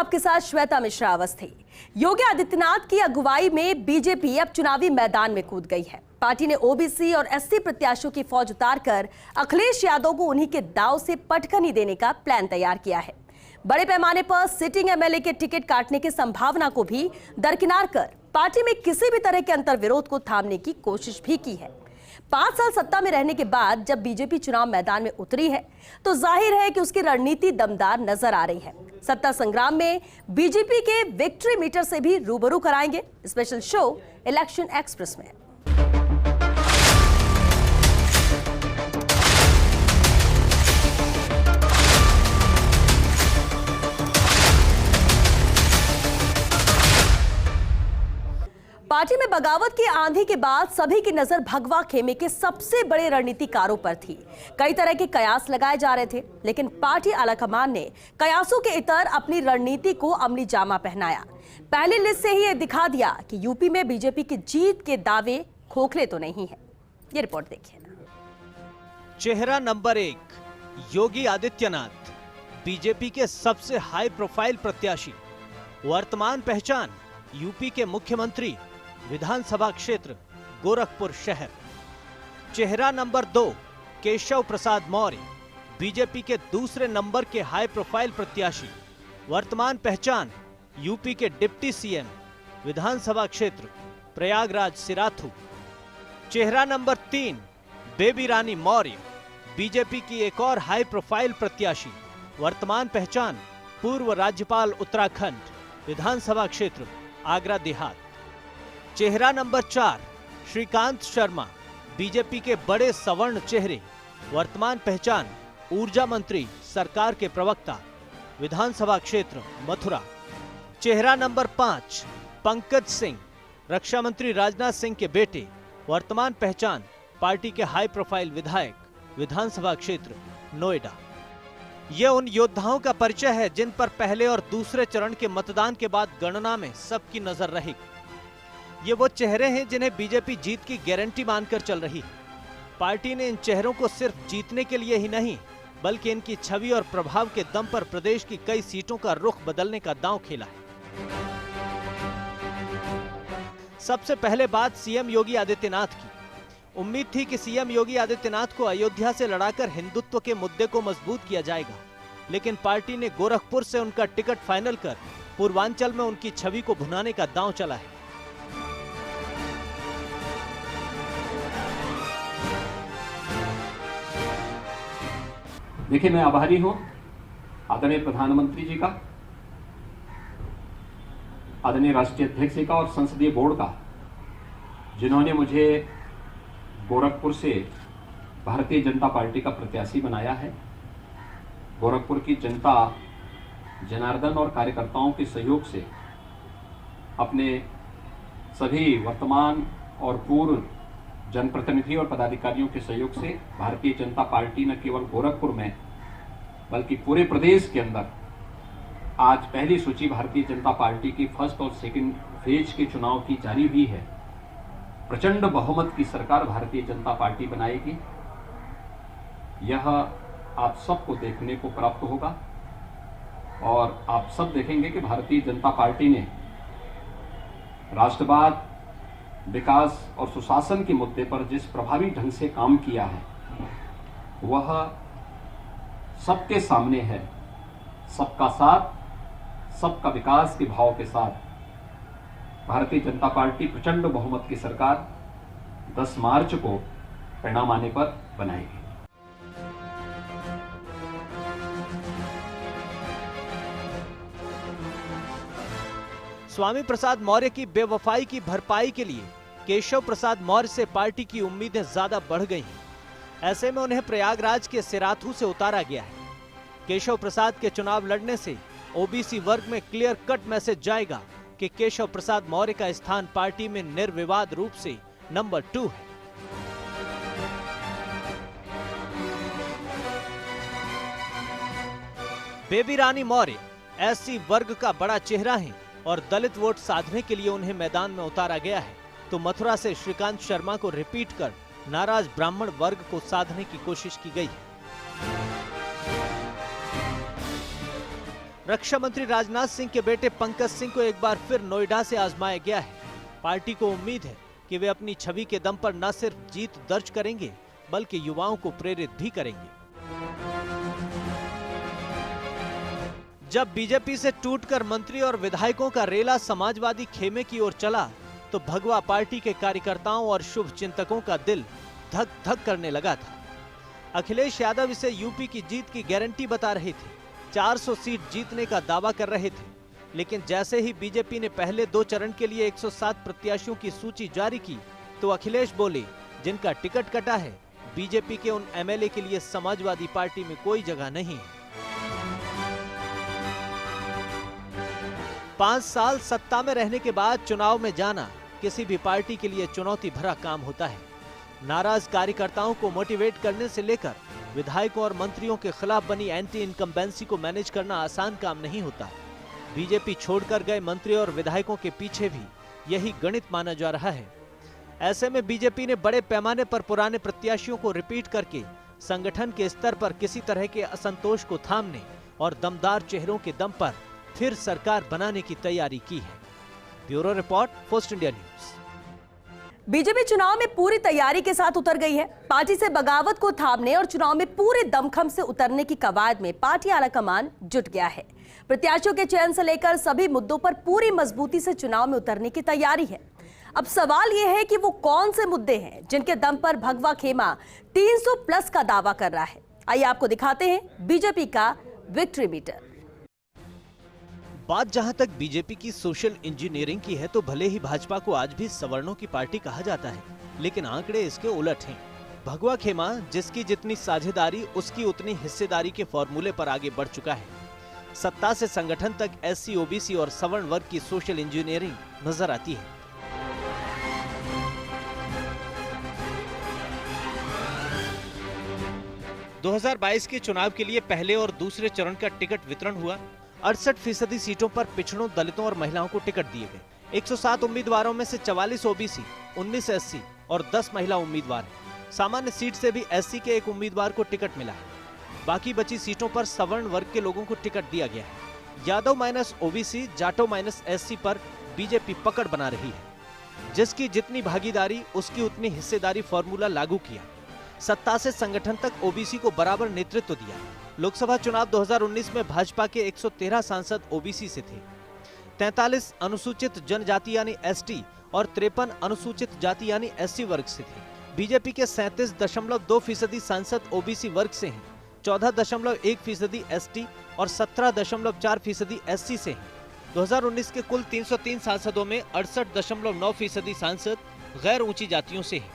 आपके साथ श्वेता मिश्रा अवस्थी। योगी आदित्यनाथ की अगुवाई में बीजेपी अब चुनावी मैदान में कूद गई है। पार्टी ने ओबीसी और एससी प्रत्याशियों की फौज उतारकर अखिलेश यादव को उन्हीं के दांव से पटखनी देने का प्लान तैयार किया है। बड़े पैमाने पर सिटिंग एमएलए के टिकट काटने की संभावना को भी दरकिनार कर पार्टी में किसी भी तरह के अंतर्विरोध को थामने की कोशिश भी की है। 5 साल सत्ता में रहने के बाद जब बीजेपी चुनाव मैदान में उतरी है तो जाहिर है कि उसकी रणनीति दमदार नजर आ रही है। सत्ता संग्राम में बीजेपी के विक्ट्री मीटर से भी रूबरू कराएंगे स्पेशल शो इलेक्शन एक्सप्रेस में। पार्टी में बगावत की आंधी के बाद सभी की नजर भगवा खेमे के सबसे बड़े रणनीतिकारों पर थी। कई तरह के कयास लगाए जा रहे थे, लेकिन पार्टी आलाकमान ने कयासों के इतर अपनी रणनीति को अमली जामा पहनाया। पहली लिस्ट से ही ये दिखा दिया कि यूपी में बीजेपी की जीत के दावे खोखले तो नहीं है। ये रिपोर्ट देखिए। चेहरा नंबर 1 योगी आदित्यनाथ, बीजेपी के सबसे हाई प्रोफाइल प्रत्याशी। वर्तमान पहचान यूपी के मुख्यमंत्री, विधानसभा क्षेत्र गोरखपुर शहर। चेहरा नंबर 2 केशव प्रसाद मौर्य, बीजेपी के दूसरे नंबर के हाई प्रोफाइल प्रत्याशी। वर्तमान पहचान यूपी के डिप्टी सीएम, विधानसभा क्षेत्र प्रयागराज सिराथू। चेहरा नंबर 3 बेबी रानी मौर्य, बीजेपी की एक और हाई प्रोफाइल प्रत्याशी। वर्तमान पहचान पूर्व राज्यपाल उत्तराखंड, विधानसभा क्षेत्र आगरा देहात। चेहरा नंबर 4 श्रीकांत शर्मा, बीजेपी के बड़े सवर्ण चेहरे। वर्तमान पहचान ऊर्जा मंत्री, सरकार के प्रवक्ता, विधानसभा क्षेत्र मथुरा। चेहरा नंबर 5 पंकज सिंह, रक्षा मंत्री राजनाथ सिंह के बेटे। वर्तमान पहचान पार्टी के हाई प्रोफाइल विधायक, विधानसभा क्षेत्र नोएडा। ये उन योद्धाओं का परिचय है जिन पर पहले और दूसरे चरण के मतदान के बाद गणना में सबकी नजर रहेगी। ये वो चेहरे हैं जिन्हें बीजेपी जीत की गारंटी मानकर चल रही है। पार्टी ने इन चेहरों को सिर्फ जीतने के लिए ही नहीं, बल्कि इनकी छवि और प्रभाव के दम पर प्रदेश की कई सीटों का रुख बदलने का दांव खेला है। सबसे पहले बात सीएम योगी आदित्यनाथ की। उम्मीद थी कि सीएम योगी आदित्यनाथ को अयोध्या से लड़ाकर हिंदुत्व के मुद्दे को मजबूत किया जाएगा, लेकिन पार्टी ने गोरखपुर से उनका टिकट फाइनल कर पूर्वांचल में उनकी छवि को भुनाने का दांव चला है। देखिए, मैं आभारी हूं आदरणीय प्रधानमंत्री जी का, आदरणीय राष्ट्रीय अध्यक्ष जी का और संसदीय बोर्ड का, जिन्होंने मुझे गोरखपुर से भारतीय जनता पार्टी का प्रत्याशी बनाया है। गोरखपुर की जनता जनार्दन और कार्यकर्ताओं के सहयोग से, अपने सभी वर्तमान और पूर्व जनप्रतिनिधि और पदाधिकारियों के सहयोग से भारतीय जनता पार्टी न केवल गोरखपुर में बल्कि पूरे प्रदेश के अंदर आज पहली सूची भारतीय जनता पार्टी की फर्स्ट और सेकंड फेज के चुनाव की जारी हुई है। प्रचंड बहुमत की सरकार भारतीय जनता पार्टी बनाएगी। यह आप सबको देखने को प्राप्त होगा और आप सब देखेंगे कि भारतीय जनता पार्टी ने राष्ट्रवाद, विकास और सुशासन के मुद्दे पर जिस प्रभावी ढंग से काम किया है, वह सबके सामने है। सबका साथ, सबका विकास के भाव के साथ भारतीय जनता पार्टी प्रचंड बहुमत की सरकार 10 मार्च को परिणाम आने पर बनाएगी। स्वामी प्रसाद मौर्य की बेवफाई की भरपाई के लिए केशव प्रसाद मौर्य से पार्टी की उम्मीदें ज्यादा बढ़ गई हैं। ऐसे में उन्हें प्रयागराज के सिराथू से उतारा गया है। केशव प्रसाद के चुनाव लड़ने से ओबीसी वर्ग में क्लियर कट मैसेज जाएगा कि केशव प्रसाद मौर्य का स्थान पार्टी में निर्विवाद रूप से नंबर 2 है। बेबी रानी मौर्य एससी वर्ग का बड़ा चेहरा है और दलित वोट साधने के लिए उन्हें मैदान में उतारा गया है, तो मथुरा से श्रीकांत शर्मा को रिपीट कर नाराज ब्राह्मण वर्ग को साधने की कोशिश की गई है। रक्षा मंत्री राजनाथ सिंह के बेटे पंकज सिंह को एक बार फिर नोएडा से आजमाया गया है। पार्टी को उम्मीद है कि वे अपनी छवि के दम पर न सिर्फ जीत दर्ज करेंगे बल्कि युवाओं को प्रेरित भी करेंगे। जब बीजेपी से टूटकर मंत्री और विधायकों का रेला समाजवादी खेमे की ओर चला तो भगवा पार्टी के कार्यकर्ताओं और शुभ चिंतकों का दिल धक धक करने लगा था। अखिलेश यादव इसे यूपी की जीत की गारंटी बता रहे थे, 400 सीट जीतने का दावा कर रहे थे। लेकिन जैसे ही बीजेपी ने पहले 2 चरण के लिए 107 प्रत्याशियों की सूची जारी की तो अखिलेश बोले, जिनका टिकट कटा है बीजेपी के उन एमएलए के लिए समाजवादी पार्टी में कोई जगह नहीं है। 5 साल सत्ता में रहने के बाद चुनाव में जाना किसी भी पार्टी के लिए चुनौती भरा काम होता है। नाराज कार्यकर्ताओं को मोटिवेट करने से लेकर विधायकों और मंत्रियों के खिलाफ बनी एंटी इनकम्बेंसी को मैनेज करना आसान काम नहीं होता। बीजेपी छोड़कर गए मंत्री और विधायकों के पीछे भी यही गणित माना जा रहा है। ऐसे में बीजेपी ने बड़े पैमाने पर पुराने प्रत्याशियों को रिपीट करके संगठन के स्तर पर किसी तरह के असंतोष को थामने और दमदार चेहरों के दम पर फिर सरकार बनाने की तैयारी की है। Bureau report, post India news. BJP चुनाव में पूरी तैयारी के साथ उतर गई है। पार्टी से बगावत को थामने और चुनाव में पूरे दमखम से उतरने की कवायद में पार्टी आलाकमान जुट गया है। प्रत्याशियों के चयन से लेकर सभी मुद्दों पर पूरी मजबूती से चुनाव में उतरने की तैयारी है। अब सवाल यह है कि वो कौन से मुद्दे हैं जिनके दम पर भगवा खेमा 300 प्लस का दावा कर रहा है। आइए आपको दिखाते हैं बीजेपी का विक्ट्री मीटर। बात जहां तक बीजेपी की सोशल इंजीनियरिंग की है तो भले ही भाजपा को आज भी सवर्णों की पार्टी कहा जाता है, लेकिन आंकड़े इसके उलट हैं। भगवा खेमा जिसकी जितनी साझेदारी उसकी उतनी हिस्सेदारी के फॉर्मूले पर आगे बढ़ चुका है। सत्ता से संगठन तक एससी, ओबीसी और सवर्ण वर्ग की सोशल इंजीनियरिंग नजर आती है। – 2022 के चुनाव के लिए पहले और दूसरे चरण का टिकट वितरण हुआ। 68% सीटों पर पिछड़ों, दलितों और महिलाओं को टिकट दिए गए। 107 उम्मीदवारों में से 44 ओबीसी, 19 एससी और 10 महिला उम्मीदवार हैं। सामान्य सीट से भी एससी के एक उम्मीदवार को टिकट मिला है। बाकी बची सीटों पर सवर्ण वर्ग के लोगों को टिकट दिया गया है। Yadav minus OBC, Jatav minus SC पर बीजेपी पकड़ बना रही है। जिसकी जितनी भागीदारी उसकी उतनी हिस्सेदारी फॉर्मूला लागू किया। सत्ता से संगठन तक ओबीसी को बराबर नेतृत्व दिया। लोकसभा चुनाव 2019 में भाजपा के 113 सांसद ओबीसी से थे। 43 अनुसूचित जनजाति यानी एसटी और 53 अनुसूचित जाति यानी एससी वर्ग से थे। बीजेपी के 37.2% सांसद ओबीसी वर्ग से हैं, 14.1% एसटी और 17.4% एससी से हैं। 2019 के कुल 303 सांसदों में 68.9% सांसद गैर ऊंची जातियों से हैं।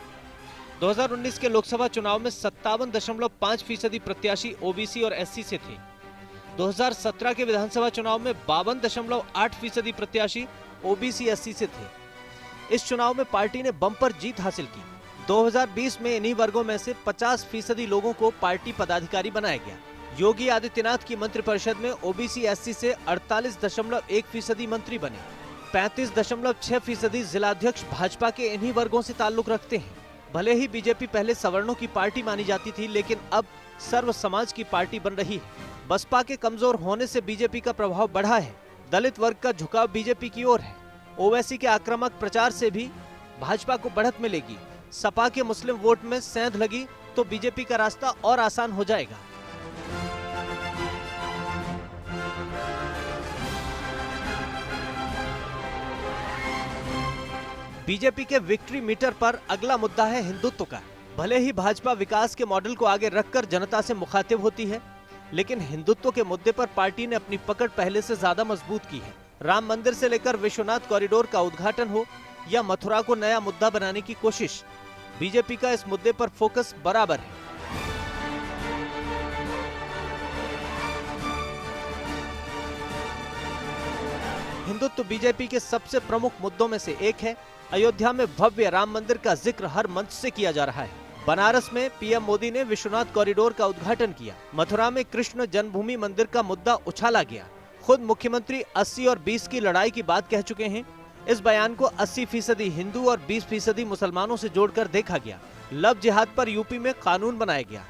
2019 के लोकसभा चुनाव में 57.5% प्रत्याशी ओबीसी और एससी से थे। 2017 के विधानसभा चुनाव में 52.8% प्रत्याशी ओबीसी एससी से थे। इस चुनाव में पार्टी ने बम्पर जीत हासिल की। 2020 में इन्हीं वर्गों में से 50% लोगों को पार्टी पदाधिकारी बनाया गया। योगी आदित्यनाथ की मंत्रिपरिषद में ओबीसी एससी से 48.1% मंत्री बने। 35.6% जिलाध्यक्ष भाजपा के इन्हीं वर्गों से ताल्लुक रखते हैं। भले ही बीजेपी पहले सवर्णों की पार्टी मानी जाती थी, लेकिन अब सर्व समाज की पार्टी बन रही है। बसपा के कमजोर होने से बीजेपी का प्रभाव बढ़ा है। दलित वर्ग का झुकाव बीजेपी की ओर है। ओवैसी के आक्रामक प्रचार से भी भाजपा को बढ़त मिलेगी। सपा के मुस्लिम वोट में सेंध लगी तो बीजेपी का रास्ता और आसान हो जाएगा। बीजेपी के विक्ट्री मीटर पर अगला मुद्दा है हिंदुत्व का। भले ही भाजपा विकास के मॉडल को आगे रखकर जनता से मुखातिब होती है, लेकिन हिंदुत्व के मुद्दे पर पार्टी ने अपनी पकड़ पहले से ज्यादा मजबूत की है। राम मंदिर से लेकर विश्वनाथ कॉरिडोर का उद्घाटन हो या मथुरा को नया मुद्दा बनाने की कोशिश, बीजेपी का इस मुद्दे पर फोकस बराबर है। हिंदुत्व बीजेपी के सबसे प्रमुख मुद्दों में से एक है। अयोध्या में भव्य राम मंदिर का जिक्र हर मंच से किया जा रहा है। बनारस में पीएम मोदी ने विश्वनाथ कॉरिडोर का उद्घाटन किया। मथुरा में कृष्ण जन्मभूमि मंदिर का मुद्दा उछाला गया। खुद मुख्यमंत्री 80 और 20 की लड़ाई की बात कह चुके हैं। इस बयान को 80% हिंदू और 20% मुसलमानों से जोड़कर देखा गया। लव जिहाद पर यूपी में कानून बनाया गया।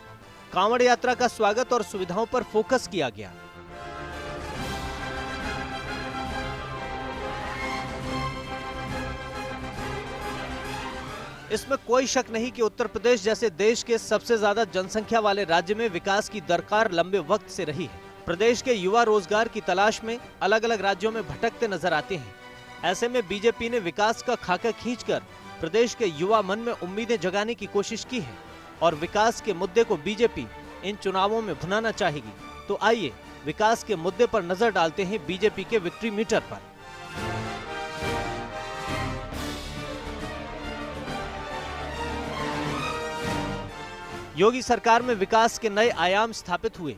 कांवड़ यात्रा का स्वागत और सुविधाओं पर फोकस किया गया। इसमें कोई शक नहीं कि उत्तर प्रदेश जैसे देश के सबसे ज्यादा जनसंख्या वाले राज्य में विकास की दरकार लंबे वक्त से रही है। प्रदेश के युवा रोजगार की तलाश में अलग अलग राज्यों में भटकते नजर आते हैं। ऐसे में बीजेपी ने विकास का खाका खींचकर प्रदेश के युवा मन में उम्मीदें जगाने की कोशिश की है और विकास के मुद्दे को बीजेपी इन चुनावों में भुनाना चाहेगी। तो आइए विकास के मुद्दे पर नजर डालते हैं बीजेपी के विक्ट्री मीटर पर। योगी सरकार में विकास के नए आयाम स्थापित हुए।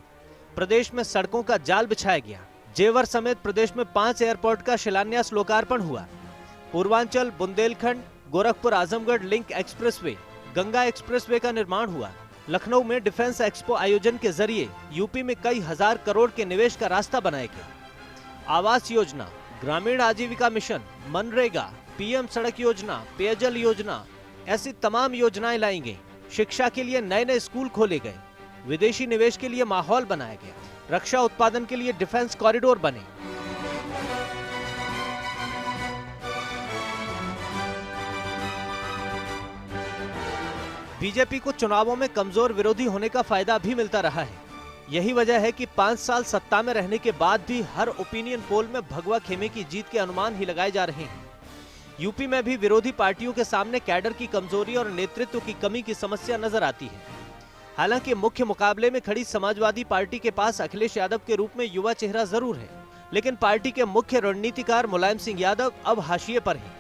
प्रदेश में सड़कों का जाल बिछाया गया। जेवर समेत प्रदेश में 5 एयरपोर्ट का शिलान्यास लोकार्पण हुआ। Purvanchal, Bundelkhand, Gorakhpur Azamgarh link expressway, Ganga expressway का निर्माण हुआ। लखनऊ में डिफेंस एक्सपो आयोजन के जरिए यूपी में कई हजार करोड़ के निवेश का रास्ता बनाया गया। आवास योजना, ग्रामीण आजीविका मिशन, मनरेगा, पीएम सड़क योजना, पेयजल योजना, ऐसी तमाम योजनाएं लाई गई। शिक्षा के लिए नए नए स्कूल खोले गए। विदेशी निवेश के लिए माहौल बनाया गया। रक्षा उत्पादन के लिए डिफेंस कॉरिडोर बने। बीजेपी को चुनावों में कमजोर विरोधी होने का फायदा भी मिलता रहा है। यही वजह है कि 5 साल सत्ता में रहने के बाद भी हर ओपिनियन पोल में भगवा खेमे की जीत के अनुमान ही लगाए जा रहे हैं। यूपी में भी विरोधी पार्टियों के सामने कैडर की कमजोरी और नेतृत्व की कमी की समस्या नजर आती है। हालांकि मुख्य मुकाबले में खड़ी समाजवादी पार्टी के पास अखिलेश यादव के रूप में युवा चेहरा जरूर है, लेकिन पार्टी के मुख्य रणनीतिकार मुलायम सिंह यादव अब हाशिए पर हैं।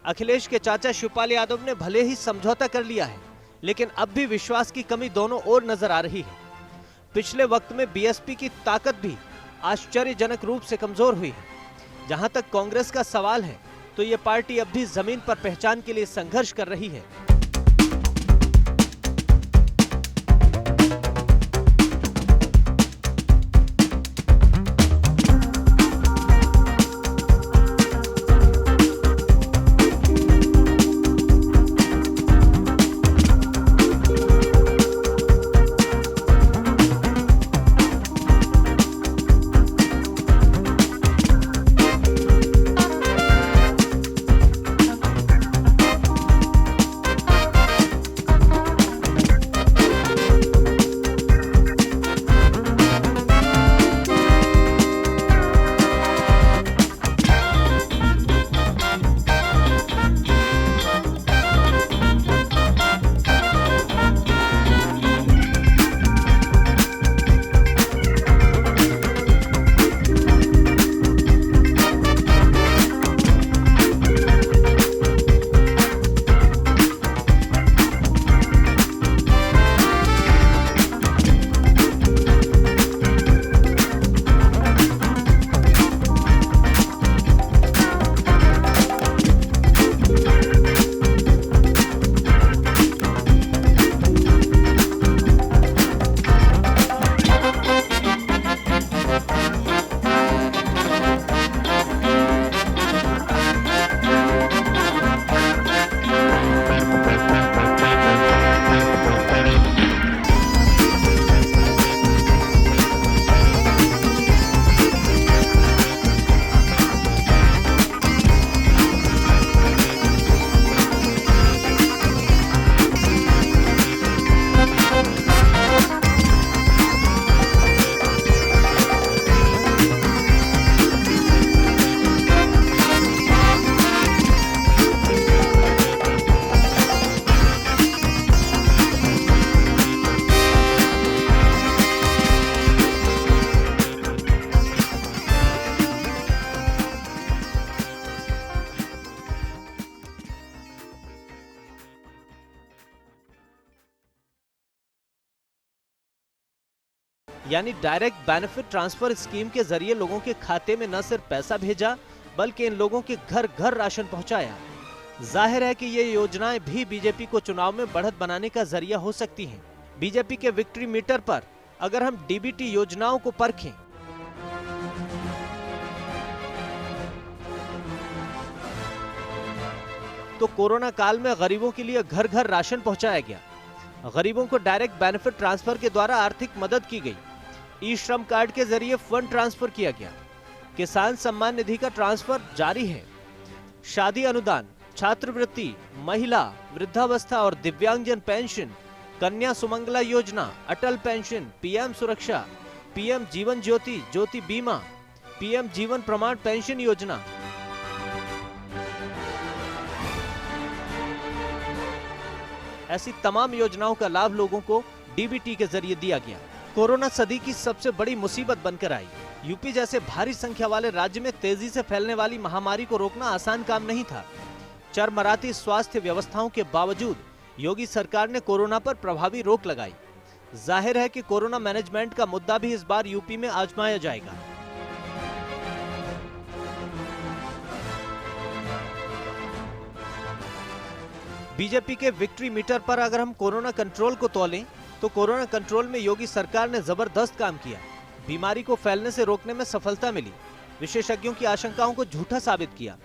अखिलेश के चाचा शिवपाल यादव ने भले ही समझौता कर लिया है, लेकिन अब भी विश्वास की कमी दोनों ओर नजर आ रही है। पिछले वक्त में बीएसपी की ताकत भी आश्चर्यजनक रूप से कमजोर हुई है। जहां तक कांग्रेस का सवाल है तो ये पार्टी अब भी जमीन पर पहचान के लिए संघर्ष कर रही है। यानी डायरेक्ट बेनिफिट ट्रांसफर स्कीम के जरिए लोगों के खाते में न सिर्फ पैसा भेजा बल्कि इन लोगों के घर घर राशन पहुंचाया। जाहिर है कि ये योजनाएं भी बीजेपी को चुनाव में बढ़त बनाने का जरिया हो सकती हैं। बीजेपी के विक्ट्री मीटर पर अगर हम डीबीटी योजनाओं को परखें तो कोरोना काल में गरीबों के लिए घर घर राशन पहुंचाया गया। गरीबों को डायरेक्ट बेनिफिट ट्रांसफर के द्वारा आर्थिक मदद की गई। ई श्रम कार्ड के जरिए फंड ट्रांसफर किया गया। किसान सम्मान निधि का ट्रांसफर जारी है। शादी अनुदान, छात्रवृत्ति, महिला, वृद्धावस्था और दिव्यांगजन पेंशन, कन्या सुमंगला योजना, अटल पेंशन, पीएम सुरक्षा, पीएम जीवन ज्योति, ज्योति बीमा, पीएम जीवन प्रमाण पेंशन योजना। ऐसी तमाम योजनाओं का लाभ लोगों को डीबीटी के जरिए दिया गया। कोरोना सदी की सबसे बड़ी मुसीबत बनकर आई। यूपी जैसे भारी संख्या वाले राज्य में तेजी से फैलने वाली महामारी को रोकना आसान काम नहीं था। चरमराती स्वास्थ्य व्यवस्थाओं के बावजूद योगी सरकार ने कोरोना पर प्रभावी रोक लगाई। जाहिर है कि कोरोना मैनेजमेंट का मुद्दा भी इस बार यूपी में आजमाया जाएगा। बीजेपी के विक्ट्री मीटर पर अगर हम कोरोना कंट्रोल को तौलें तो कोरोना कंट्रोल में योगी सरकार ने जबरदस्त काम किया। बीमारी को फैलने से रोकने में सफलता मिली। विशेषज्ञों की आशंकाओं को झूठा साबित किया।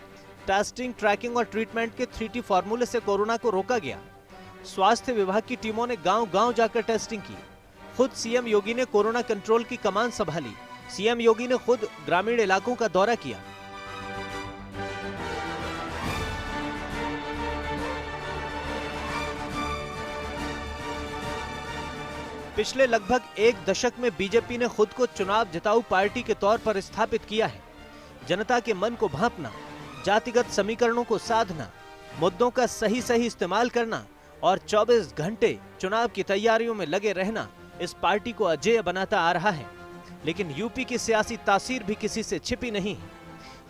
टेस्टिंग, ट्रैकिंग और ट्रीटमेंट के 3T फॉर्मूले से कोरोना को रोका गया। स्वास्थ्य विभाग की टीमों ने गांव-गांव जाकर टेस्टिंग की। खुद सीएम योगी ने कोरोना कंट्रोल की कमान संभाली। सीएम योगी ने खुद ग्रामीण इलाकों का दौरा किया। पिछले लगभग एक दशक में बीजेपी ने खुद को चुनाव जिताऊ पार्टी के तौर पर स्थापित किया है। जनता के मन को भांपना, जातिगत समीकरणों को साधना, मुद्दों का सही इस्तेमाल करना और 24 घंटे चुनाव की तैयारियों में लगे रहना इस पार्टी को अजेय बनाता आ रहा है। लेकिन यूपी की सियासी तासीर भी किसी से छिपी नहीं है।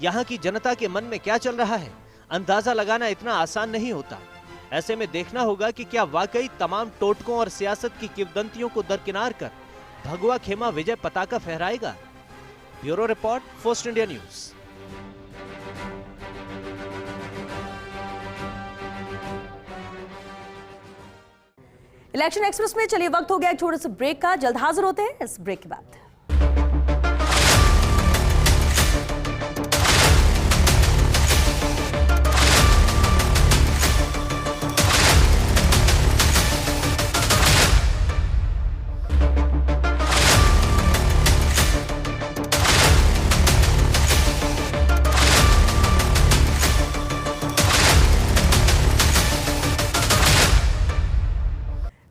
यहाँ की जनता के मन में क्या चल रहा है, अंदाजा लगाना इतना आसान नहीं होता। ऐसे में देखना होगा कि क्या वाकई तमाम टोटकों और सियासत की किंवदंतियों को दरकिनार कर भगवा खेमा विजय पताका फहराएगा। Bureau report, First India News. Election Express में चलिए वक्त हो गया एक छोटे से ब्रेक का। जल्द हाजिर होते हैं इस ब्रेक के बाद।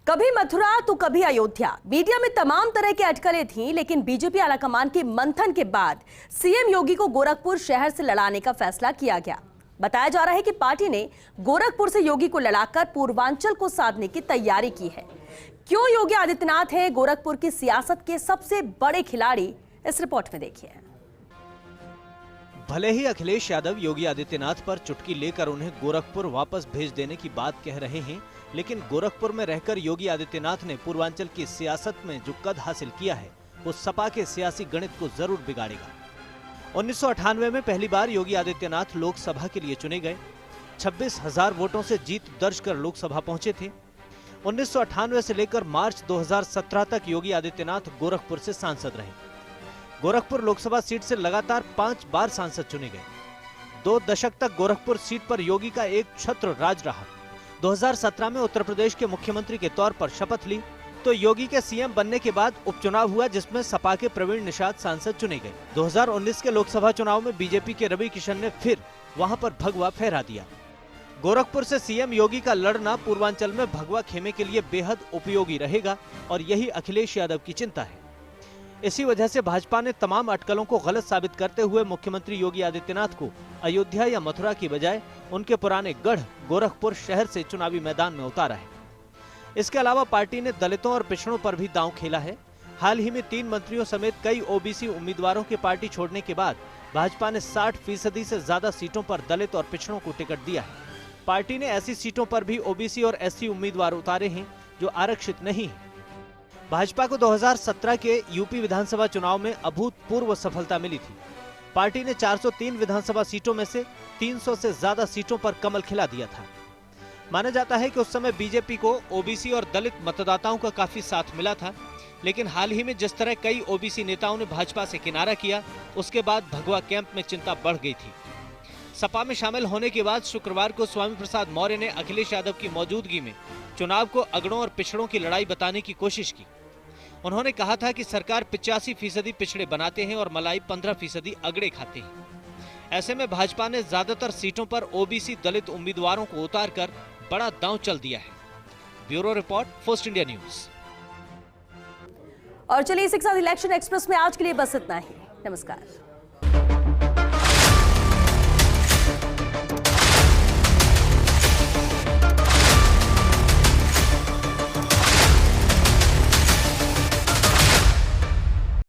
कभी मथुरा तो कभी अयोध्या, मीडिया में तमाम तरह की अटकलें थीं, लेकिन बीजेपी आलाकमान के मंथन के बाद सीएम योगी को गोरखपुर शहर से लड़ाने का फैसला किया गया। बताया जा रहा है कि पार्टी ने गोरखपुर से योगी को लड़ाकर पूर्वांचल को साधने की तैयारी की है। क्यों योगी आदित्यनाथ हैं गोरखपुर की सियासत के सबसे बड़े खिलाड़ी, इस रिपोर्ट में देखिए। भले ही अखिलेश यादव योगी आदित्यनाथ पर चुटकी लेकर उन्हें गोरखपुर वापस भेज देने की बात कह रहे हैं, लेकिन गोरखपुर में रहकर योगी आदित्यनाथ ने पूर्वांचल की सियासत में जो कद हासिल किया है वो सपा के सियासी गणित को जरूर बिगाड़ेगा। 1998 में पहली बार योगी आदित्यनाथ लोकसभा के लिए चुने गए। 26,000 वोटों से जीत दर्ज कर लोकसभा पहुंचे थे। 1998 से लेकर मार्च 2017 तक योगी आदित्यनाथ गोरखपुर से सांसद रहे। गोरखपुर लोकसभा सीट से लगातार 5 बार सांसद चुने गए। 2 दशक तक गोरखपुर सीट पर योगी का एक छत्र राज रहा। 2017 में उत्तर प्रदेश के मुख्यमंत्री के तौर पर शपथ ली तो योगी के सीएम बनने के बाद उपचुनाव हुआ, जिसमें सपा के प्रवीण निषाद सांसद चुने गए। 2019 के लोकसभा चुनाव में बीजेपी के रवि किशन ने फिर वहां पर भगवा फहरा दिया। गोरखपुर से सीएम योगी का लड़ना पूर्वांचल में भगवा खेमे के लिए बेहद उपयोगी रहेगा और यही अखिलेश यादव की चिंता है। इसी वजह से भाजपा ने तमाम अटकलों को गलत साबित करते हुए मुख्यमंत्री योगी आदित्यनाथ को अयोध्या या मथुरा की बजाय उनके पुराने गढ़ गोरखपुर शहर से चुनावी मैदान में उतारा है। इसके अलावा पार्टी ने दलितों और पिछड़ों पर भी दांव खेला है। हाल ही में 3 मंत्रियों समेत कई ओबीसी उम्मीदवारों के पार्टी छोड़ने के बाद भाजपा ने 60% से ज्यादा सीटों पर दलित और पिछड़ों को टिकट दिया है। पार्टी ने ऐसी सीटों पर भी ओबीसी और एससी उम्मीदवार उतारे हैं जो आरक्षित नहीं है। भाजपा को 2017 के यूपी विधानसभा चुनाव में अभूतपूर्व सफलता मिली थी। पार्टी ने 403 विधानसभा सीटों में से 300 से ज्यादा सीटों पर कमल खिला दिया था। माना जाता है कि उस समय बीजेपी को ओबीसी और दलित मतदाताओं का काफी साथ मिला था, लेकिन हाल ही में जिस तरह कई ओबीसी नेताओं ने भाजपा से किनारा किया, उसके बाद भगवा कैंप में चिंता बढ़ गई थी। सपा में शामिल होने के बाद शुक्रवार को स्वामी प्रसाद मौर्य ने अखिलेश यादव की मौजूदगी में चुनाव को अगड़ों और पिछड़ों की लड़ाई बताने की कोशिश की। उन्होंने कहा था कि सरकार 85% पिछड़े बनाते हैं और मलाई 15% अगड़े खाते हैं। ऐसे में भाजपा ने ज्यादातर सीटों पर ओबीसी दलित उम्मीदवारों को उतारकर बड़ा दांव चल दिया है। Bureau report, First India news. और चलिए इसी के साथ इलेक्शन एक्सप्रेस में आज के लिए बस इतना ही। नमस्कार।